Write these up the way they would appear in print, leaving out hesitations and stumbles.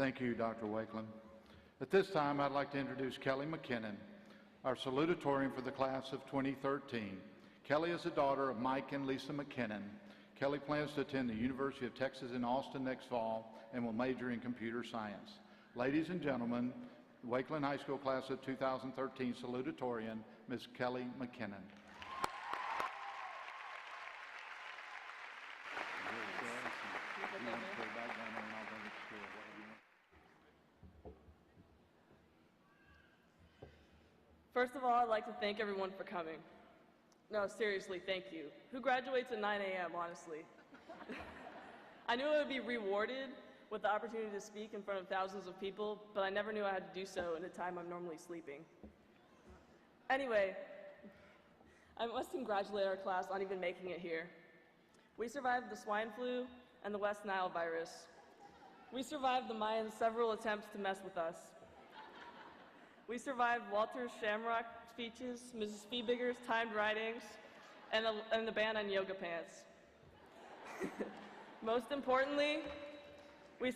Thank you, Dr. Wakeland. At this time, I'd like to introduce Kelly McKinnon, our salutatorian for the class of 2013. Kelly is the daughter of Mike and Lisa McKinnon. Kelly plans to attend the University of Texas in Austin next fall and will major in computer science. Ladies and gentlemen, Wakeland High School class of 2013 salutatorian, Ms. Kelly McKinnon. First of all, I'd like to thank everyone for coming. No, seriously, thank you. Who graduates at 9 a.m., honestly? I knew I would be rewarded with the opportunity to speak in front of thousands of people, but I never knew I had to do so in a time I'm normally sleeping. Anyway, I must congratulate our class on even making it here. We survived the swine flu and the West Nile virus. We survived the Mayans' several attempts to mess with us. We survived Walter's Shamrock speeches, Mrs. Feebigger's timed writings, and the ban on yoga pants. Most importantly, we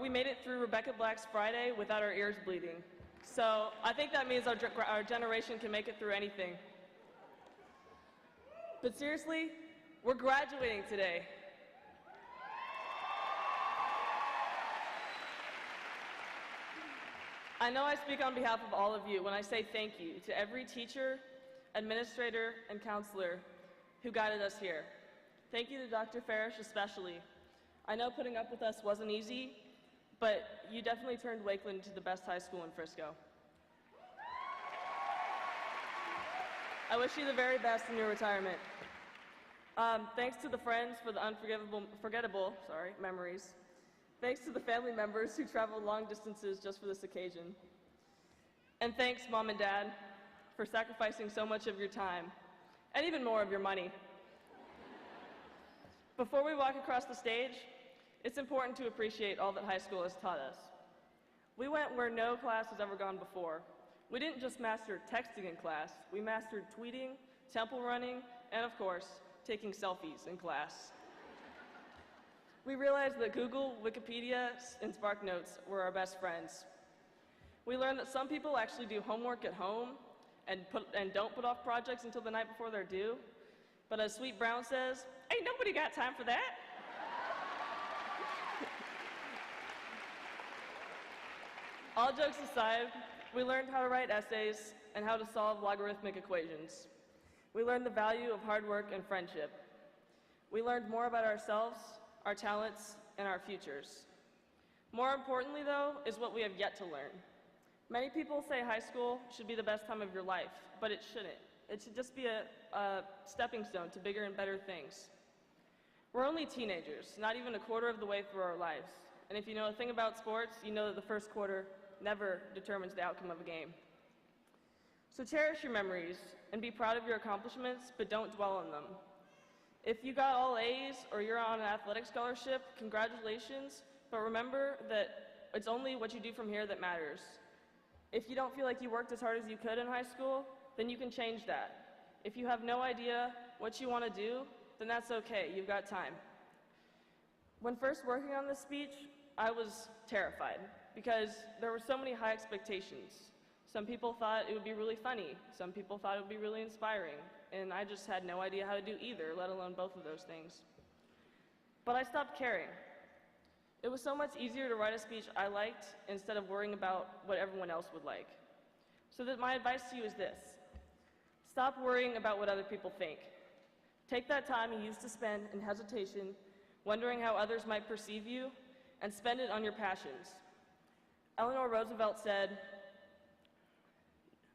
made it through Rebecca Black's Friday without our ears bleeding. So I think that means our generation can make it through anything. But seriously, we're graduating today. I know I speak on behalf of all of you when I say thank you to every teacher, administrator, and counselor who guided us here. Thank you to Dr. Farish especially. I know putting up with us wasn't easy, but you definitely turned Wakeland into the best high school in Frisco. I wish you the very best in your retirement. Thanks to the friends for the unforgettable memories. Thanks to the family members who traveled long distances just for this occasion. And thanks, Mom and Dad, for sacrificing so much of your time, and even more of your money. Before we walk across the stage, it's important to appreciate all that high school has taught us. We went where no class has ever gone before. We didn't just master texting in class, we mastered tweeting, temple running, and of course, taking selfies in class. We realized that Google, Wikipedia, and SparkNotes were our best friends. We learned that some people actually do homework at home and don't put off projects until the night before they're due. But as Sweet Brown says, ain't nobody got time for that. All jokes aside, we learned how to write essays and how to solve logarithmic equations. We learned the value of hard work and friendship. We learned more about ourselves, our talents, and our futures. More importantly, though, is what we have yet to learn. Many people say high school should be the best time of your life, but it shouldn't. It should just be a stepping stone to bigger and better things. We're only teenagers, not even a quarter of the way through our lives. And if you know a thing about sports, you know that the first quarter never determines the outcome of a game. So cherish your memories and be proud of your accomplishments, but don't dwell on them. If you got all A's or you're on an athletic scholarship, congratulations, but remember that it's only what you do from here that matters. If you don't feel like you worked as hard as you could in high school, then you can change that. If you have no idea what you want to do, then that's okay, you've got time. When first working on this speech, I was terrified because there were so many high expectations. Some people thought it would be really funny, some people thought it would be really inspiring, and I just had no idea how to do either, let alone both of those things. But I stopped caring. It was so much easier to write a speech I liked instead of worrying about what everyone else would like. So that my advice to you is this: stop worrying about what other people think. Take that time you used to spend in hesitation, wondering how others might perceive you, and spend it on your passions. Eleanor Roosevelt said,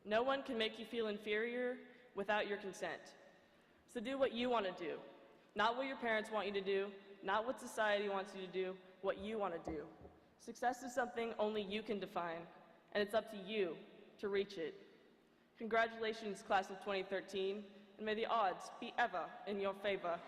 "No one can make you feel inferior without your consent." So do what you want to do, not what your parents want you to do, not what society wants you to do, what you want to do. Success is something only you can define, and it's up to you to reach it. Congratulations, class of 2013, and may the odds be ever in your favor.